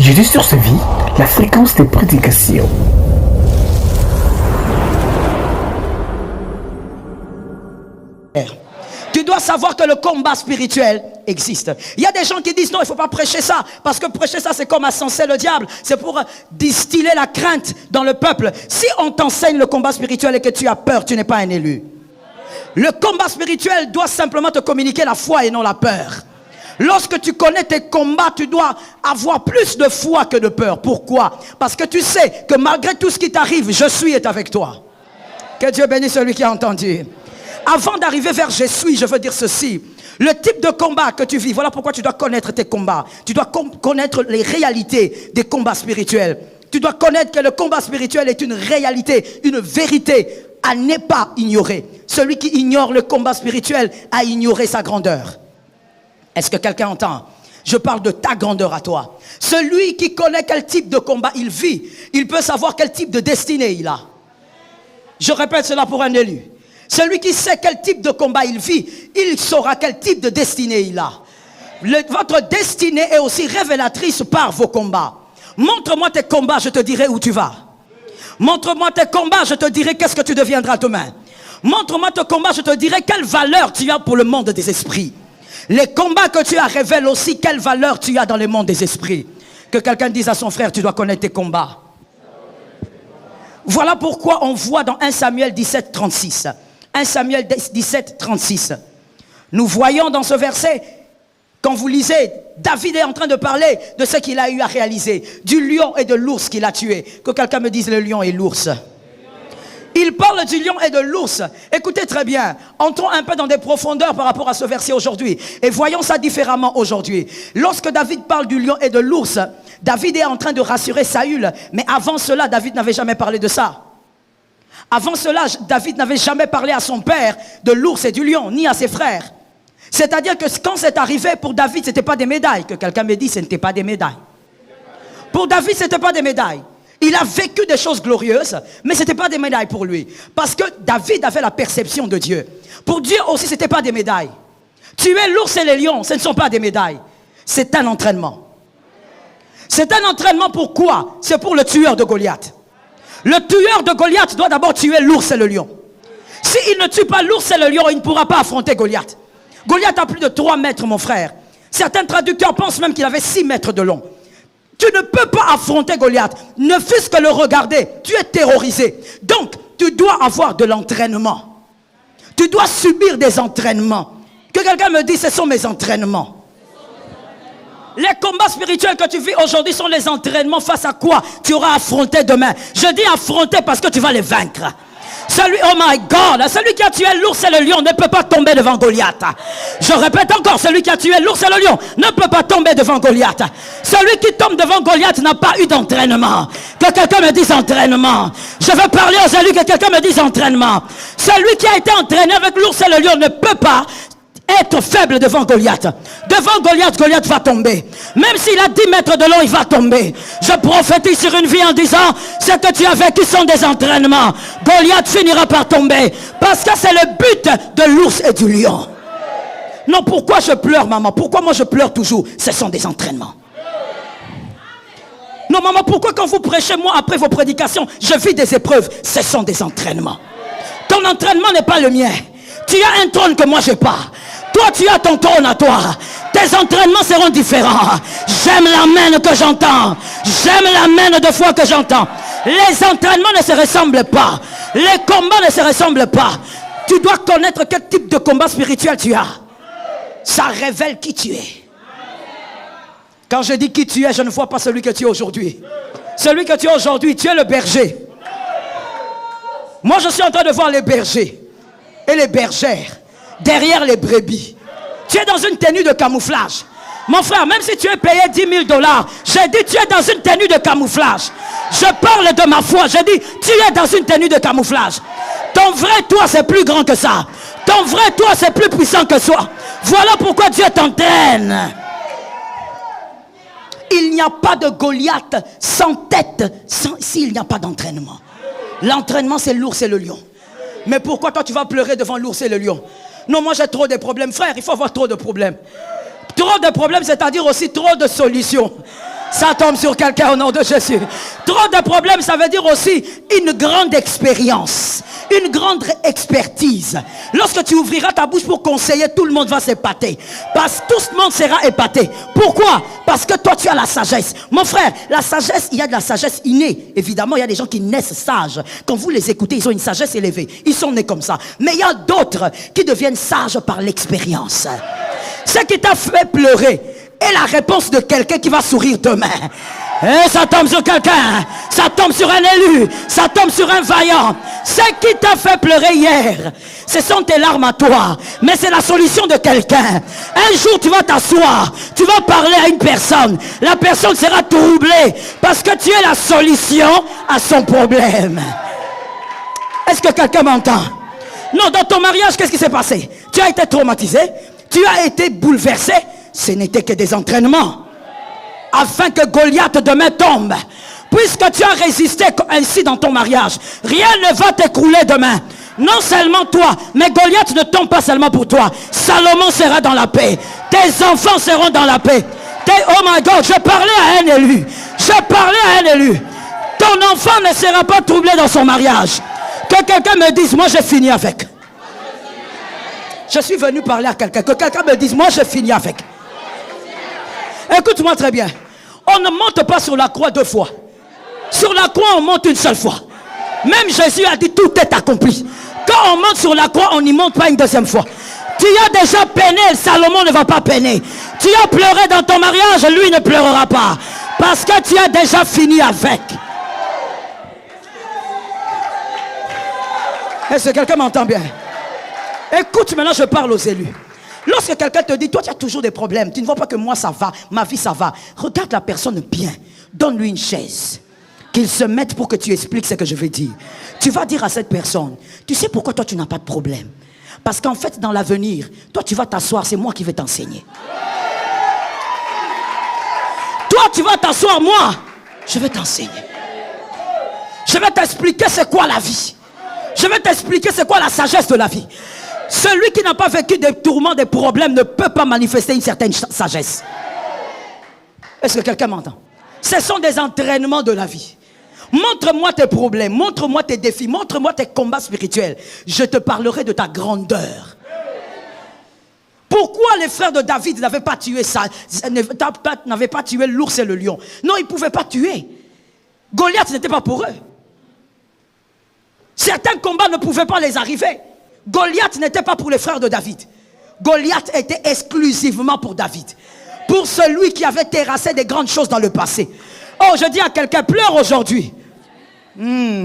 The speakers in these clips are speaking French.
Jésus sur sa vie, la fréquence des prédications. Tu dois savoir que le combat spirituel existe. Il y a des gens qui disent non, il ne faut pas prêcher ça, parce que prêcher ça c'est comme ascenser le diable, c'est pour distiller la crainte dans le peuple. Si on t'enseigne le combat spirituel et que tu as peur, tu n'es pas un élu. Le combat spirituel doit simplement te communiquer la foi et non la peur. Lorsque tu connais tes combats, tu dois avoir plus de foi que de peur. Pourquoi? Parce que tu sais que malgré tout ce qui t'arrive, je suis est avec toi. Que Dieu bénisse celui qui a entendu. Avant d'arriver vers je suis, je veux dire ceci. Le type de combat que tu vis, voilà pourquoi tu dois connaître tes combats. Tu dois connaître les réalités des combats spirituels. Tu dois connaître que le combat spirituel est une réalité, une vérité à ne pas ignorer. Celui qui ignore le combat spirituel a ignoré sa grandeur. Est-ce que quelqu'un entend? Je parle de ta grandeur à toi. Celui qui connaît quel type de combat il vit, il peut savoir quel type de destinée il a. Je répète cela pour un élu. Celui qui sait quel type de combat il vit, il saura quel type de destinée il a. Votre destinée est aussi révélatrice par vos combats. Montre-moi tes combats, je te dirai où tu vas. Montre-moi tes combats, je te dirai qu'est-ce que tu deviendras demain. Montre-moi tes combats, je te dirai quelle valeur tu as pour le monde des esprits. Les combats que tu as révèlent aussi quelle valeur tu as dans le monde des esprits. Que quelqu'un dise à son frère, tu dois connaître tes combats. Voilà pourquoi on voit dans 1 Samuel 17, 36. 1 Samuel 17, 36. Nous voyons dans ce verset, quand vous lisez, David est en train de parler de ce qu'il a eu à réaliser. Du lion et de l'ours qu'il a tué. Que quelqu'un me dise le lion et l'ours. Il parle du lion et de l'ours. Écoutez très bien. Entrons un peu dans des profondeurs par rapport à ce verset aujourd'hui. Et voyons ça différemment aujourd'hui. Lorsque David parle du lion et de l'ours, David est en train de rassurer Saül. Mais avant cela, David n'avait jamais parlé de ça. Avant cela, David n'avait jamais parlé à son père de l'ours et du lion, ni à ses frères. C'est-à-dire que quand c'est arrivé pour David, ce n'était pas des médailles. Que quelqu'un me dit, ce n'était pas des médailles. Pour David, ce n'était pas des médailles. Il a vécu des choses glorieuses, mais ce n'était pas des médailles pour lui. Parce que David avait la perception de Dieu. Pour Dieu aussi, ce n'était pas des médailles. Tuer l'ours et les lions, ce ne sont pas des médailles. C'est un entraînement. C'est un entraînement pourquoi? C'est pour le tueur de Goliath. Le tueur de Goliath doit d'abord tuer l'ours et le lion. S'il ne tue pas l'ours et le lion, il ne pourra pas affronter Goliath. Goliath a plus de 3 mètres, mon frère. Certains traducteurs pensent même qu'il avait 6 mètres de long. Tu ne peux pas affronter Goliath. Ne fût-ce que le regarder. Tu es terrorisé. Donc, tu dois avoir de l'entraînement. Tu dois subir des entraînements. Que quelqu'un me dise, ce sont mes entraînements. Les combats spirituels que tu vis aujourd'hui sont les entraînements face à quoi tu auras affronté demain. Je dis affronter parce que tu vas les vaincre. Celui, oh my God, celui qui a tué l'ours et le lion ne peut pas tomber devant Goliath. Je répète encore, celui qui a tué l'ours et le lion ne peut pas tomber devant Goliath. Celui qui tombe devant Goliath n'a pas eu d'entraînement. Que quelqu'un me dise entraînement. Je veux parler aux élus, que quelqu'un me dise entraînement. Celui qui a été entraîné avec l'ours et le lion ne peut pas être faible devant Goliath. Devant Goliath, Goliath va tomber. Même s'il a 10 mètres de long, il va tomber. Je prophétise sur une vie en disant, ce que tu as vécu sont des entraînements. Goliath finira par tomber. Parce que c'est le but de l'ours et du lion. Non, pourquoi je pleure, maman? Pourquoi moi je pleure toujours? Ce sont des entraînements. Non, maman, pourquoi quand vous prêchez, moi, après vos prédications, je vis des épreuves? Ce sont des entraînements. Ton entraînement n'est pas le mien. Tu as un trône que moi je n'ai pas. Toi, tu as ton trône à toi. Tes entraînements seront différents. J'aime l'amen que j'entends. J'aime l'amen de foi que j'entends. Les entraînements ne se ressemblent pas. Les combats ne se ressemblent pas. Tu dois connaître quel type de combat spirituel tu as. Ça révèle qui tu es. Quand je dis qui tu es, je ne vois pas celui que tu es aujourd'hui. Celui que tu es aujourd'hui, tu es le berger. Moi, je suis en train de voir les bergers et les bergères derrière les brebis. Tu es dans une tenue de camouflage. Mon frère, même si tu es payé 10 000 $, j'ai dit tu es dans une tenue de camouflage. Je parle de ma foi. J'ai dit tu es dans une tenue de camouflage. Ton vrai toi c'est plus grand que ça. Ton vrai toi c'est plus puissant que soi. Voilà pourquoi Dieu t'entraîne. Il n'y a pas de Goliath sans tête s'il n'y a pas d'entraînement. L'entraînement c'est l'ours et le lion. Mais pourquoi toi tu vas pleurer devant l'ours et le lion? Non, moi j'ai trop de problèmes. Frère, il faut avoir trop de problèmes. Trop de problèmes, c'est-à-dire aussi trop de solutions. Ça tombe sur quelqu'un au nom de Jésus. Trop de problèmes, ça veut dire aussi une grande expérience, une grande expertise. Lorsque tu ouvriras ta bouche pour conseiller, tout le monde va s'épater. Parce que tout le monde sera épaté. Pourquoi? Parce que toi, tu as la sagesse. Mon frère, la sagesse, il y a de la sagesse innée. Évidemment, il y a des gens qui naissent sages. Quand vous les écoutez, ils ont une sagesse élevée. Ils sont nés comme ça. Mais il y a d'autres qui deviennent sages par l'expérience. Ce qui t'a fait pleurer est la réponse de quelqu'un qui va sourire demain. Et ça tombe sur quelqu'un, ça tombe sur un élu, ça tombe sur un vaillant. Ce qui t'a fait pleurer hier, ce sont tes larmes à toi, mais c'est la solution de quelqu'un. Un jour tu vas t'asseoir, tu vas parler à une personne, la personne sera troublée parce que tu es la solution à son problème. Est-ce que quelqu'un m'entend? Non, dans ton mariage, qu'est-ce qui s'est passé? Tu as été traumatisé, tu as été bouleversé. Ce n'était que des entraînements afin que Goliath demain tombe. Puisque tu as résisté ainsi dans ton mariage, rien ne va t'écrouler demain. Non seulement toi, mais Goliath ne tombe pas seulement pour toi. Salomon sera dans la paix. Tes enfants seront dans la paix. Oh my God, je parlais à un élu. Je parlais à un élu. Ton enfant ne sera pas troublé dans son mariage. Que quelqu'un me dise, moi j'ai fini avec. Je suis venu parler à quelqu'un. Que quelqu'un me dise, moi j'ai fini avec. Écoute-moi très bien. On ne monte pas sur la croix 2 fois. Sur la croix, on monte une seule fois. Même Jésus a dit tout est accompli. Quand on monte sur la croix, on n'y monte pas une 2e fois. Tu as déjà peiné, Salomon ne va pas peiner. Tu as pleuré dans ton mariage, lui ne pleurera pas. Parce que tu as déjà fini avec. Est-ce que quelqu'un m'entend bien? Écoute, maintenant je parle aux élus. Lorsque quelqu'un te dit, toi tu as toujours des problèmes, tu ne vois pas que moi ça va, ma vie ça va. Regarde la personne bien, donne-lui une chaise, qu'il se mette pour que tu expliques ce que je vais dire. Tu vas dire à cette personne, tu sais pourquoi toi tu n'as pas de problème? Parce qu'en fait dans l'avenir, toi tu vas t'asseoir, c'est moi qui vais t'enseigner. Toi tu vas t'asseoir, moi, je vais t'enseigner. Je vais t'expliquer c'est quoi la vie. Je vais t'expliquer c'est quoi la sagesse de la vie. Celui qui n'a pas vécu des tourments, des problèmes, ne peut pas manifester une certaine sagesse. Est-ce que quelqu'un m'entend? Ce sont des entraînements de la vie. Montre-moi tes problèmes, montre-moi tes défis, montre-moi tes combats spirituels. Je te parlerai de ta grandeur. Pourquoi les frères de David n'avaient pas tué ça, n'avaient pas tué l'ours et le lion? Non, ils ne pouvaient pas tuer. Goliath n'était pas pour eux. Certains combats ne pouvaient pas les arriver. Goliath n'était pas pour les frères de David. Goliath était exclusivement pour David. Pour celui qui avait terrassé des grandes choses dans le passé. Oh, je dis à quelqu'un, pleure aujourd'hui.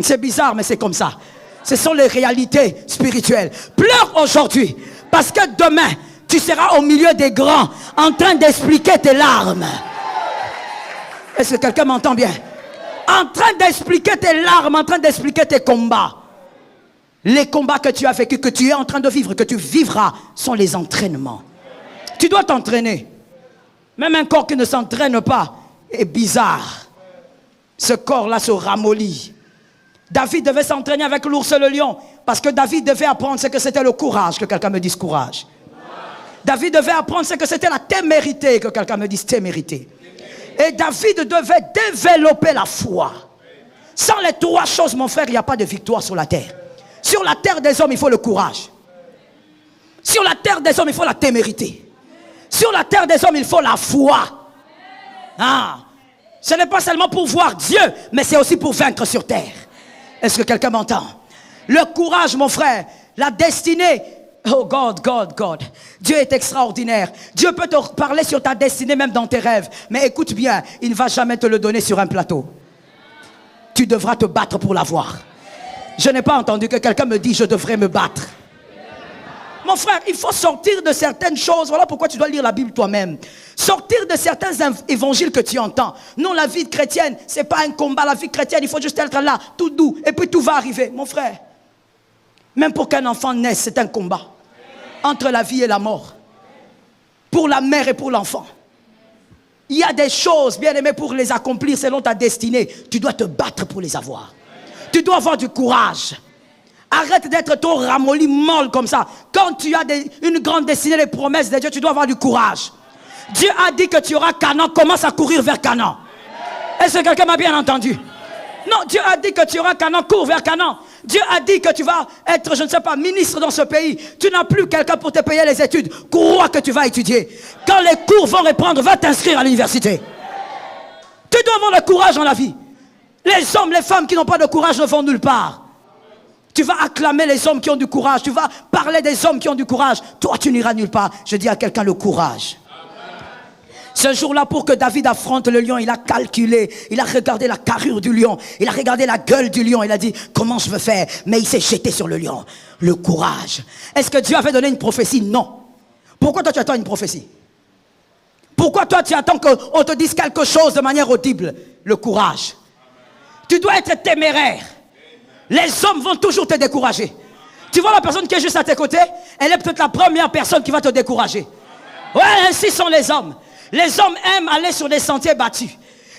C'est bizarre, mais c'est comme ça. Ce sont les réalités spirituelles. Pleure aujourd'hui. Parce que demain, tu seras au milieu des grands, en train d'expliquer tes larmes. Est-ce que quelqu'un m'entend bien? En train d'expliquer tes larmes, en train d'expliquer tes combats. Les combats que tu as vécu, que tu es en train de vivre, que tu vivras, sont les entraînements. Tu dois t'entraîner. Même un corps qui ne s'entraîne pas est bizarre. Ce corps-là se ramollit. David devait s'entraîner avec l'ours et le lion. Parce que David devait apprendre ce que c'était le courage. Que quelqu'un me dise courage. David devait apprendre ce que c'était la témérité. Que quelqu'un me dise témérité. Et David devait développer la foi. Sans les 3 choses, mon frère, il n'y a pas de victoire sur la terre. Sur la terre des hommes, il faut le courage. Sur la terre des hommes, il faut la témérité. Sur la terre des hommes, il faut la foi. Ce n'est pas seulement pour voir Dieu, mais c'est aussi pour vaincre sur terre. Est-ce que quelqu'un m'entend? Le courage, mon frère, la destinée. Oh God, God, God. Dieu est extraordinaire. Dieu peut te parler sur ta destinée, même dans tes rêves. Mais écoute bien, il ne va jamais te le donner sur un plateau. Tu devras te battre pour l'avoir. Je n'ai pas entendu que quelqu'un me dise je devrais me battre. Mon frère, il faut sortir de certaines choses. Voilà pourquoi tu dois lire la Bible toi-même. Sortir de certains évangiles que tu entends. Non, la vie chrétienne, ce n'est pas un combat. La vie chrétienne, il faut juste être là, tout doux. Et puis tout va arriver. Mon frère, même pour qu'un enfant naisse, c'est un combat. Entre la vie et la mort. Pour la mère et pour l'enfant. Il y a des choses, bien aimées, pour les accomplir selon ta destinée. Tu dois te battre pour les avoir. Tu dois avoir du courage. Arrête d'être trop ramolli, molle comme ça. Quand tu as une grande destinée, les promesses de Dieu, tu dois avoir du courage. Dieu a dit que tu auras Canaan, commence à courir vers Canaan. Est-ce que quelqu'un m'a bien entendu? Non, Dieu a dit que tu auras Canaan, cours vers Canaan. Dieu a dit que tu vas être, je ne sais pas, ministre dans ce pays. Tu n'as plus quelqu'un pour te payer les études. Crois que tu vas étudier. Quand les cours vont reprendre, va t'inscrire à l'université. Tu dois avoir le courage dans la vie. Les hommes, les femmes qui n'ont pas de courage ne vont nulle part. Tu vas acclamer les hommes qui ont du courage. Tu vas parler des hommes qui ont du courage. Toi, tu n'iras nulle part. Je dis à quelqu'un le courage. Ce jour-là, pour que David affronte le lion, il a calculé, il a regardé la carrure du lion, il a regardé la gueule du lion, il a dit, comment je veux faire? Mais il s'est jeté sur le lion. Le courage. Est-ce que Dieu avait donné une prophétie? Non. Pourquoi toi tu attends une prophétie? Pourquoi toi tu attends qu'on te dise quelque chose de manière audible? Le courage. Tu dois être téméraire. Les hommes vont toujours te décourager. Tu vois la personne qui est juste à tes côtés? Elle est peut-être la première personne qui va te décourager. Ouais, ainsi sont les hommes. Les hommes aiment aller sur des sentiers battus.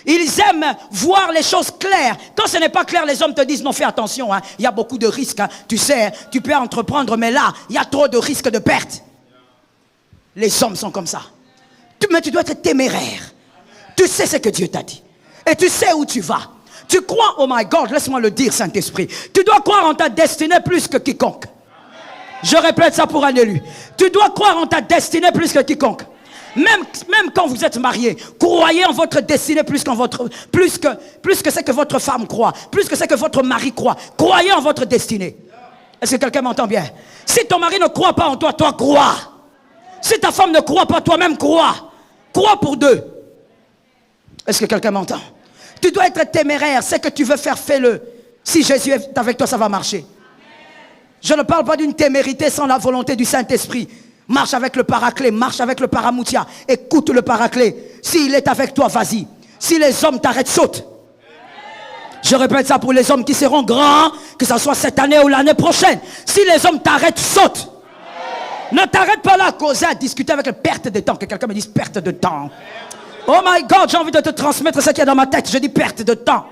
Ils aiment voir les choses claires. Quand ce n'est pas clair, les hommes te disent non, fais attention, hein. Il y a beaucoup de risques, hein. Tu sais, tu peux entreprendre, mais là, il y a trop de risques de perte. Les hommes sont comme ça. Mais tu dois être téméraire. Tu sais ce que Dieu t'a dit. Et tu sais où tu vas. Tu crois, oh my God, laisse-moi le dire, Saint-Esprit. Tu dois croire en ta destinée plus que quiconque. Je répète ça pour un élu. Tu dois croire en ta destinée plus que quiconque. Même quand vous êtes marié, croyez en votre destinée plus que ce que votre femme croit, plus que ce que votre mari croit. Croyez en votre destinée. Est-ce que quelqu'un m'entend bien? Si ton mari ne croit pas en toi, toi crois. Si ta femme ne croit pas, toi-même crois. Crois pour deux. Est-ce que quelqu'un m'entend? Tu dois être téméraire. Ce que tu veux faire, fais-le. Si Jésus est avec toi, ça va marcher. Je ne parle pas d'une témérité sans la volonté du Saint-Esprit. Marche avec le paraclet, marche avec le paramoutia. Écoute le paraclet. S'il est avec toi, vas-y. Si les hommes t'arrêtent, saute. Je répète ça pour les hommes qui seront grands, que ce soit cette année ou l'année prochaine. Si les hommes t'arrêtent, saute. Ne t'arrête pas là à causer, à discuter avec la perte de temps. Que quelqu'un me dise perte de temps. Oh my God, j'ai envie de te transmettre ce qu'il y a dans ma tête. Je dis perte de temps.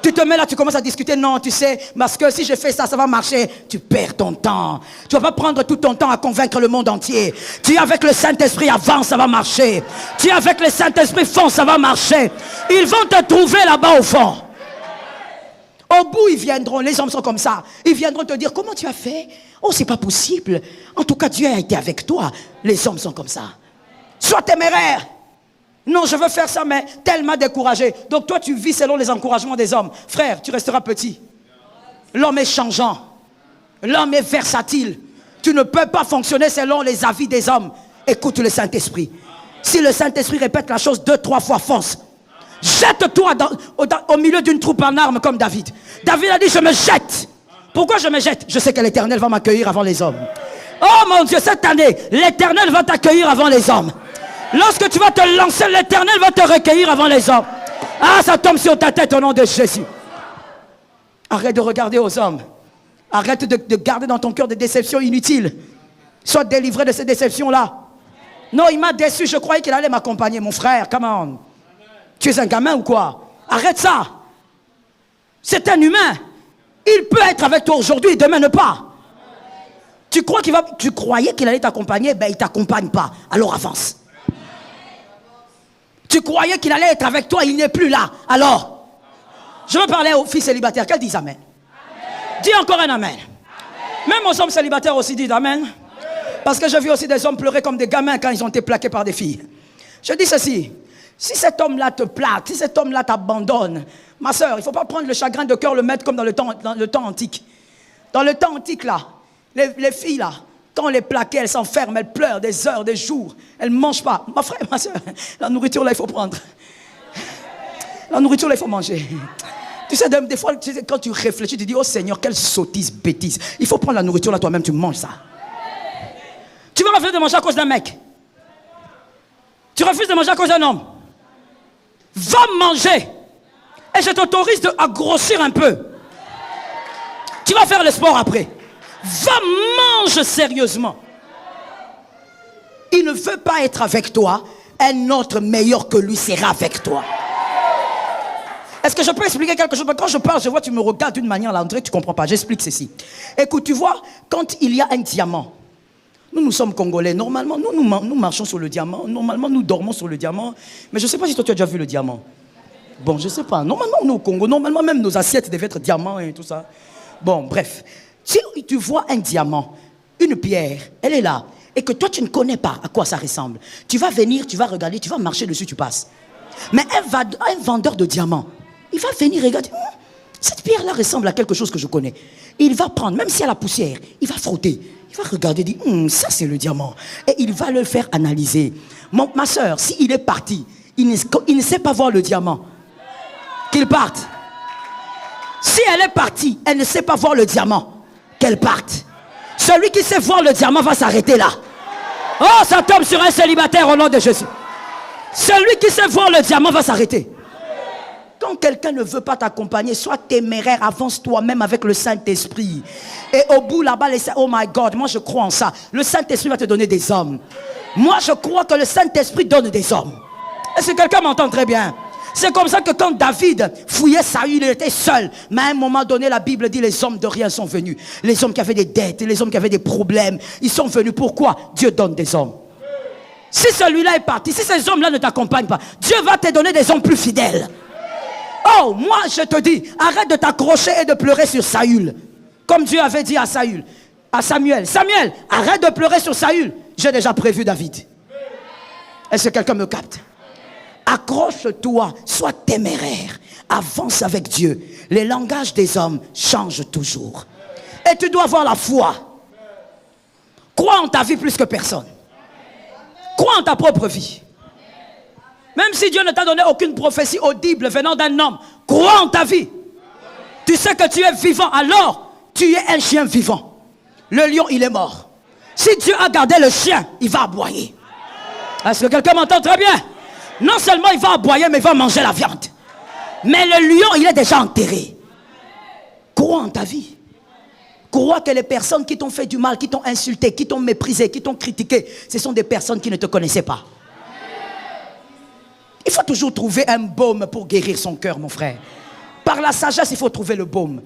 Tu te mets là, tu commences à discuter. Non, tu sais, parce que si je fais ça, ça va marcher. Tu perds ton temps. Tu ne vas pas prendre tout ton temps à convaincre le monde entier. Tu es avec le Saint-Esprit, avance, ça va marcher. Tu es avec le Saint-Esprit, fonce, ça va marcher. Ils vont te trouver là-bas au fond. Au bout, ils viendront, les hommes sont comme ça. Ils viendront te dire, comment tu as fait? Oh, c'est pas possible. En tout cas, Dieu a été avec toi. Les hommes sont comme ça. Sois téméraire. Non, je veux faire ça, mais tellement découragé. Donc toi, tu vis selon les encouragements des hommes. Frère, tu resteras petit. L'homme est changeant. L'homme est versatile. Tu ne peux pas fonctionner selon les avis des hommes. Écoute le Saint-Esprit. Si le Saint-Esprit répète la chose 2, 3 fois, fonce. Jette-toi au milieu d'une troupe en armes comme David. David a dit, je me jette. Pourquoi je me jette? Je sais que l'Éternel va m'accueillir avant les hommes. Oh mon Dieu, cette année, l'Éternel va t'accueillir avant les hommes. Lorsque tu vas te lancer, l'Éternel va te recueillir avant les hommes. Ah, ça tombe sur ta tête au nom de Jésus. Arrête de regarder aux hommes. Arrête de garder dans ton cœur des déceptions inutiles. Sois délivré de ces déceptions-là. Non, il m'a déçu, je croyais qu'il allait m'accompagner. Mon frère, come on. Tu es un gamin ou quoi? Arrête ça. C'est un humain. Il peut être avec toi aujourd'hui et demain ne pas. Tu croyais qu'il allait t'accompagner, ben il ne t'accompagne pas. Alors avance. Tu croyais qu'il allait être avec toi, il n'est plus là. Alors, je veux parler aux filles célibataires. Qu'elles disent amen? Dis encore un amen. Même aux hommes célibataires aussi disent amen. Parce que j'ai vu aussi des hommes pleurer comme des gamins quand ils ont été plaqués par des filles. Je dis ceci. Si cet homme-là te plaque, si cet homme-là t'abandonne, ma soeur, il ne faut pas prendre le chagrin de cœur, le mettre comme dans le temps antique. Dans le temps antique, là, les filles, là, quand on les plaquait, elles s'enferment, elles pleurent des heures, des jours. Elles ne mangent pas. Ma frère, ma soeur, la nourriture, là, il faut prendre. La nourriture, là, il faut manger. Tu sais, des fois, quand tu réfléchis, tu dis, oh Seigneur, quelle sottise, bêtise. Il faut prendre la nourriture, là, toi-même, tu manges ça. Tu vas refuser de manger à cause d'un mec. Tu refuses de manger à cause d'un homme. Va manger. Et je t'autorise à grossir un peu. Tu vas faire le sport après. Va manger sérieusement. Il ne veut pas être avec toi. Un autre meilleur que lui sera avec toi. Est-ce que je peux expliquer quelque chose? Quand je parle, je vois tu me regardes d'une manière là, tu ne comprends pas. J'explique ceci. Écoute, tu vois, quand il y a un diamant, nous sommes Congolais. Normalement, nous marchons sur le diamant. Normalement, nous dormons sur le diamant. Mais je ne sais pas si toi, tu as déjà vu le diamant. Bon, je ne sais pas. Normalement, nous au Congo, normalement même nos assiettes devaient être diamants et tout ça. Bon, bref. Si tu vois un diamant, une pierre, elle est là, et que toi tu ne connais pas à quoi ça ressemble, tu vas venir, tu vas regarder, tu vas marcher dessus, tu passes. Mais un vendeur de diamants, il va venir regarder, cette pierre-là ressemble à quelque chose que je connais. Il va prendre, même s'il y a la poussière, il va frotter, il va regarder, dire, ça c'est le diamant. Et il va le faire analyser. Ma soeur, s'il est parti, il ne sait pas voir le diamant, qu'il parte. Si elle est partie, elle ne sait pas voir le diamant, qu'elle parte. Celui qui sait voir le diamant va s'arrêter là. Oh, ça tombe sur un célibataire au nom de Jésus. Celui qui sait voir le diamant va s'arrêter. Quand quelqu'un ne veut pas t'accompagner, sois téméraire, avance toi-même avec le Saint-Esprit. Et au bout là-bas, oh my God, moi je crois en ça. Le Saint-Esprit va te donner des hommes. Moi je crois que le Saint-Esprit donne des hommes. Est-ce que quelqu'un m'entend très bien? C'est comme ça que quand David fouillait Saül, il était seul. Mais à un moment donné, la Bible dit les hommes de rien sont venus. Les hommes qui avaient des dettes, les hommes qui avaient des problèmes, ils sont venus. Pourquoi? Dieu donne des hommes. Si celui-là est parti, si ces hommes-là ne t'accompagnent pas, Dieu va te donner des hommes plus fidèles. Oh, moi je te dis, arrête de t'accrocher et de pleurer sur Saül. Comme Dieu avait dit à Samuel, Samuel, arrête de pleurer sur Saül. J'ai déjà prévu David. Est-ce que quelqu'un me capte? Accroche-toi, sois téméraire, avance avec Dieu. Les langages des hommes changent toujours. Et tu dois avoir la foi. Crois en ta vie plus que personne. Crois en ta propre vie. Même si Dieu ne t'a donné aucune prophétie audible venant d'un homme, crois en ta vie. Tu sais que tu es vivant, alors tu es un chien vivant. Le lion, il est mort. Si Dieu a gardé le chien, il va aboyer. Est-ce que quelqu'un m'entend très bien? Non seulement il va aboyer, mais il va manger la viande. Mais le lion, il est déjà enterré. Crois en ta vie. Crois que les personnes qui t'ont fait du mal, qui t'ont insulté, qui t'ont méprisé, qui t'ont critiqué, ce sont des personnes qui ne te connaissaient pas. Il faut toujours trouver un baume pour guérir son cœur, mon frère. Par la sagesse, il faut trouver le baume.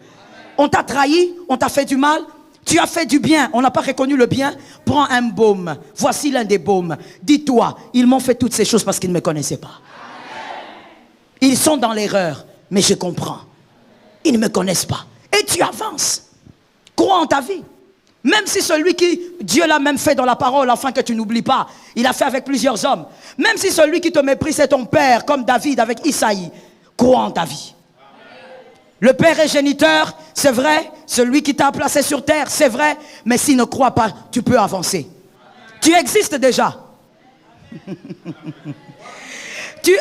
On t'a trahi, on t'a fait du mal, tu as fait du bien, on n'a pas reconnu le bien. Prends un baume. Voici l'un des baumes. Dis-toi, ils m'ont fait toutes ces choses parce qu'ils ne me connaissaient pas. Ils sont dans l'erreur, mais je comprends. Ils ne me connaissent pas. Et tu avances. Crois en ta vie. Même si celui qui, Dieu l'a même fait dans la parole, afin que tu n'oublies pas, il a fait avec plusieurs hommes. Même si celui qui te méprise c'est ton père, comme David avec Isaïe, crois en ta vie. Le Père est géniteur, c'est vrai. Celui qui t'a placé sur terre, c'est vrai. Mais s'il ne croit pas, tu peux avancer. Tu existes déjà.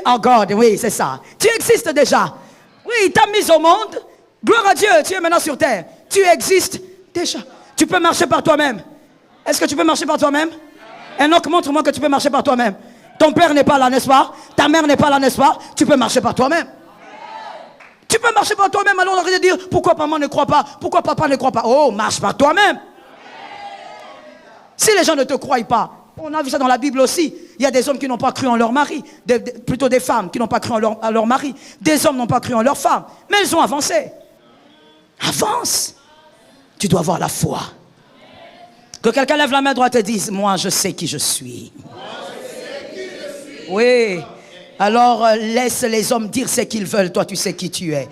Oh God, oui, c'est ça. Tu existes déjà. Oui, il t'a mis au monde. Gloire à Dieu, tu es maintenant sur terre. Tu existes déjà. Tu peux marcher par toi-même. Est-ce que tu peux marcher par toi-même? Enoch, montre-moi que tu peux marcher par toi-même. Ton père n'est pas là, n'est-ce pas? Ta mère n'est pas là, n'est-ce pas? Tu peux marcher par toi-même. Tu peux marcher par toi-même. Alors on aurait de dire, pourquoi maman ne croit pas? Pourquoi papa ne croit pas? Oh, marche par toi-même. Si les gens ne te croient pas, on a vu ça dans la Bible aussi. Il y a des hommes qui n'ont pas cru en leur mari. Plutôt des femmes qui n'ont pas cru en leur mari. Des hommes n'ont pas cru en leur femme. Mais ils ont avancé. Avance. Tu dois avoir la foi. Que quelqu'un lève la main droite et dise, moi je sais qui je suis. Oui. Alors laisse les hommes dire ce qu'ils veulent. Toi tu sais qui tu es.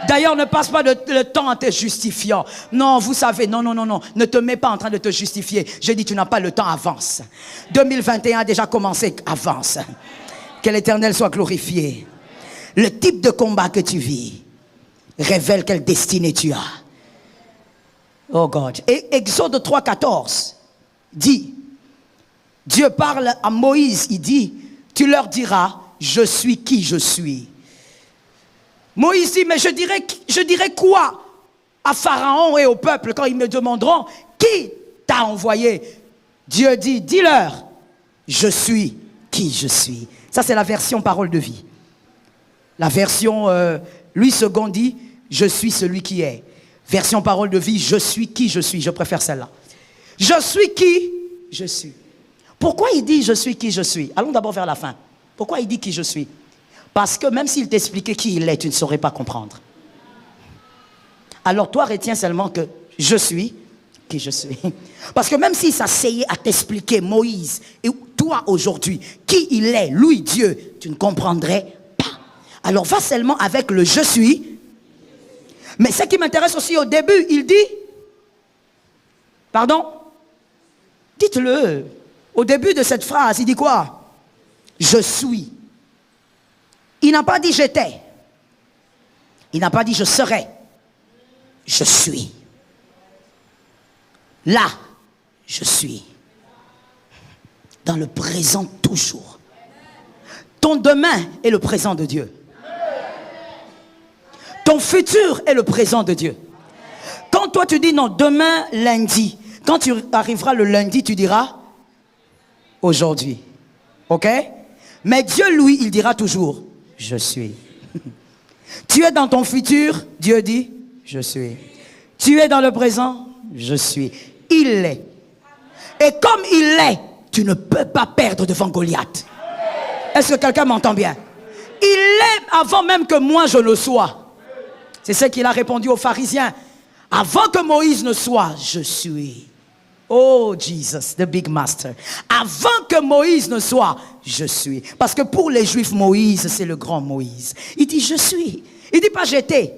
D'ailleurs ne passe pas le temps en te justifiant. Non, vous savez, non. Ne te mets pas en train de te justifier. Je dis tu n'as pas le temps, avance. 2021 a déjà commencé, avance. Que l'Éternel soit glorifié. Le type de combat que tu vis révèle quelle destinée tu as. Oh God. Et Exode 3,14 dit, Dieu parle à Moïse, il dit, tu leur diras, je suis qui je suis. Moïse dit, mais je dirai quoi à Pharaon et au peuple quand ils me demanderont, qui t'a envoyé? Dieu dit, dis-leur, je suis qui je suis. Ça c'est la version parole de vie. La version Louis II dit, je suis celui qui est. Version parole de vie, je suis qui je suis. Je préfère celle-là. Je suis qui je suis. Pourquoi il dit je suis qui je suis? Allons d'abord vers la fin. Pourquoi il dit qui je suis? Parce que même s'il t'expliquait qui il est, tu ne saurais pas comprendre. Alors toi, retiens seulement que je suis qui je suis. Parce que même s'il s'asseyait à t'expliquer, Moïse, et toi aujourd'hui, qui il est, lui Dieu, tu ne comprendrais pas. Alors va seulement avec le je suis. Mais ce qui m'intéresse aussi au début, il dit, pardon, dites-le, au début de cette phrase, il dit quoi? Je suis. Il n'a pas dit j'étais. Il n'a pas dit je serai. Je suis. Là, je suis. Dans le présent toujours. Ton demain est le présent de Dieu. Ton futur est le présent de Dieu. Quand toi tu dis non, demain, lundi. Quand tu arriveras le lundi, tu diras aujourd'hui. Ok? Mais Dieu, lui, il dira toujours je suis. Tu es dans ton futur, Dieu dit je suis. Tu es dans le présent, je suis. Il est. Et comme il est, tu ne peux pas perdre devant Goliath. Est-ce que quelqu'un m'entend bien? Il est avant même que moi je le sois. C'est ce qu'il a répondu aux pharisiens. Avant que Moïse ne soit, je suis. Oh Jesus, the big master. Avant que Moïse ne soit, je suis. Parce que pour les Juifs, Moïse, c'est le grand Moïse. Il dit je suis. Il ne dit pas j'étais.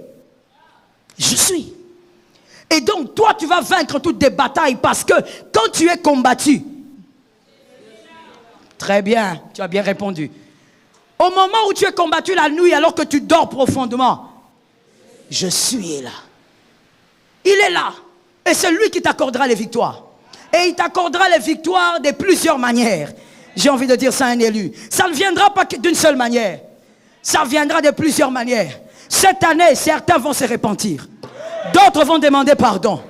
Je suis. Et donc toi tu vas vaincre toutes tes batailles parce que quand tu es combattu. Très bien, tu as bien répondu. Au moment où tu es combattu la nuit alors que tu dors profondément, je suis là. Il est là. Et c'est lui qui t'accordera les victoires. Et il t'accordera les victoires de plusieurs manières. J'ai envie de dire ça à un élu. Ça ne viendra pas d'une seule manière. Ça viendra de plusieurs manières. Cette année, certains vont se repentir. D'autres vont demander pardon.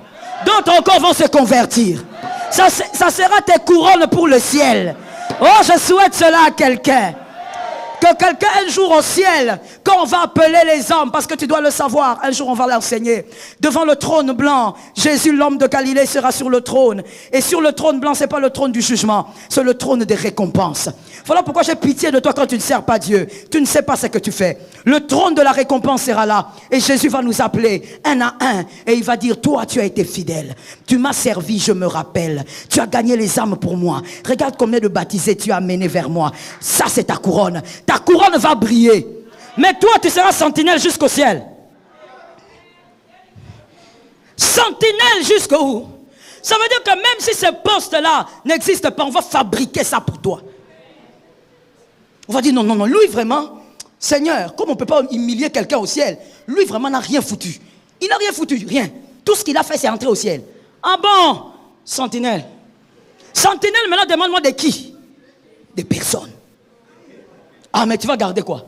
D'autres encore vont se convertir. Ça sera tes couronnes pour le ciel. Oh, je souhaite cela à quelqu'un. Que quelqu'un un jour au ciel, quand on va appeler les hommes, parce que tu dois le savoir, un jour on va l'enseigner, devant le trône blanc, Jésus l'homme de Galilée sera sur le trône. Et sur le trône blanc, c'est pas le trône du jugement, c'est le trône des récompenses. Voilà pourquoi j'ai pitié de toi quand tu ne sers pas Dieu. Tu ne sais pas ce que tu fais. Le trône de la récompense sera là. Et Jésus va nous appeler un à un. Et il va dire, toi tu as été fidèle. Tu m'as servi, je me rappelle. Tu as gagné les âmes pour moi. Regarde combien de baptisés tu as amené vers moi. Ça c'est ta couronne. Ta couronne va briller. Mais toi tu seras sentinelle jusqu'au ciel. Sentinelle jusqu'où? Ça veut dire que même si ce poste-là n'existe pas, on va fabriquer ça pour toi. On va dire non, non, non, lui vraiment, Seigneur, comme on ne peut pas humilier quelqu'un au ciel, lui vraiment n'a rien foutu. Il n'a rien foutu, rien. Tout ce qu'il a fait, c'est entrer au ciel. Ah bon? Sentinelle. Sentinelle, maintenant, demande-moi de qui? Des personnes. Ah, mais tu vas garder quoi?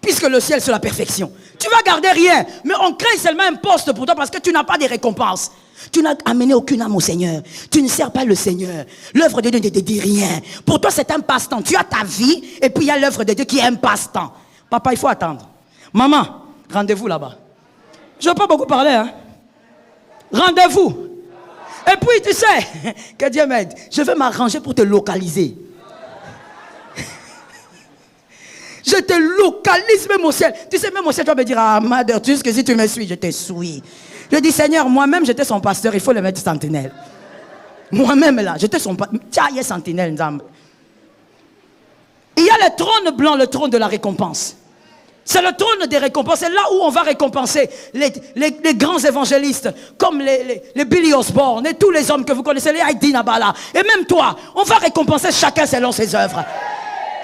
Puisque le ciel, c'est la perfection. Tu vas garder rien. Mais on crée seulement un poste pour toi parce que tu n'as pas de récompense. Tu n'as amené aucune âme au Seigneur. Tu ne sers pas le Seigneur. L'œuvre de Dieu ne te dit rien. Pour toi, c'est un passe-temps. Tu as ta vie et puis il y a l'œuvre de Dieu qui est un passe-temps. Papa, il faut attendre. Maman, rendez-vous là-bas. Je ne veux pas beaucoup parler, hein. Rendez-vous. Et puis, tu sais, que Dieu m'aide. Je vais m'arranger pour te localiser. Je te localise même au ciel. Tu sais, même au ciel, tu vas me dire, ah, mother, tu sais que si tu me suis, je te suis. Je dis, Seigneur, moi-même, j'étais son pasteur, il faut le mettre sentinelle. Moi-même, là, j'étais son pasteur. Tiens, il y a sentinelle, Nzambe. Il y a le trône blanc, le trône de la récompense. C'est le trône des récompenses. C'est là où on va récompenser les grands évangélistes, comme les Billy Osborne et tous les hommes que vous connaissez, les Heidi Nabala. Et même toi, on va récompenser chacun selon ses œuvres.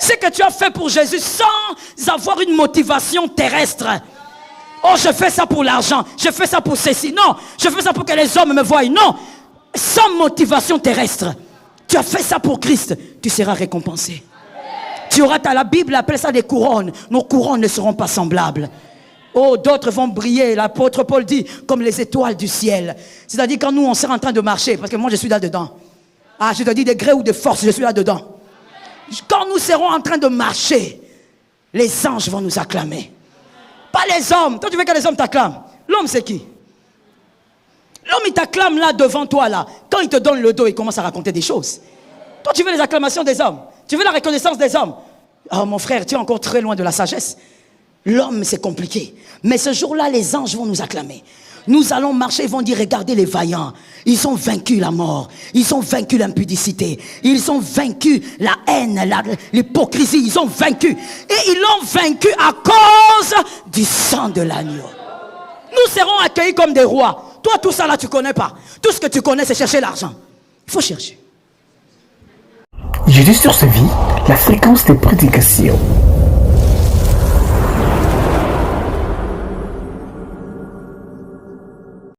Ce que tu as fait pour Jésus sans avoir une motivation terrestre. Oh, je fais ça pour l'argent, je fais ça pour ceci. Non, je fais ça pour que les hommes me voient. Non, sans motivation terrestre. Tu as fait ça pour Christ, tu seras récompensé. Tu auras, la Bible appelle ça des couronnes. Nos couronnes ne seront pas semblables. Oh, d'autres vont briller. L'apôtre Paul dit, comme les étoiles du ciel. C'est-à-dire quand nous, on sera en train de marcher, parce que moi, je suis là-dedans. Ah, je te dis de gré ou de force, je suis là-dedans. Quand nous serons en train de marcher, les anges vont nous acclamer. Pas les hommes. Toi, tu veux que les hommes t'acclament. L'homme, c'est qui? L'homme, il t'acclame là, devant toi, là. Quand il te donne le dos, il commence à raconter des choses. Toi, tu veux les acclamations des hommes. Tu veux la reconnaissance des hommes. Oh, mon frère, tu es encore très loin de la sagesse. L'homme, c'est compliqué. Mais ce jour-là, les anges vont nous acclamer. Nous allons marcher, ils vont dire, regardez les vaillants. Ils ont vaincu la mort. Ils ont vaincu l'impudicité. Ils ont vaincu la haine, l'hypocrisie. Ils ont vaincu. Et ils l'ont vaincu à cause du sang de l'agneau. Nous serons accueillis comme des rois. Toi, tout ça là, tu ne connais pas. Tout ce que tu connais, c'est chercher l'argent. Il faut chercher. Jésus sur sa vie, la fréquence des prédications.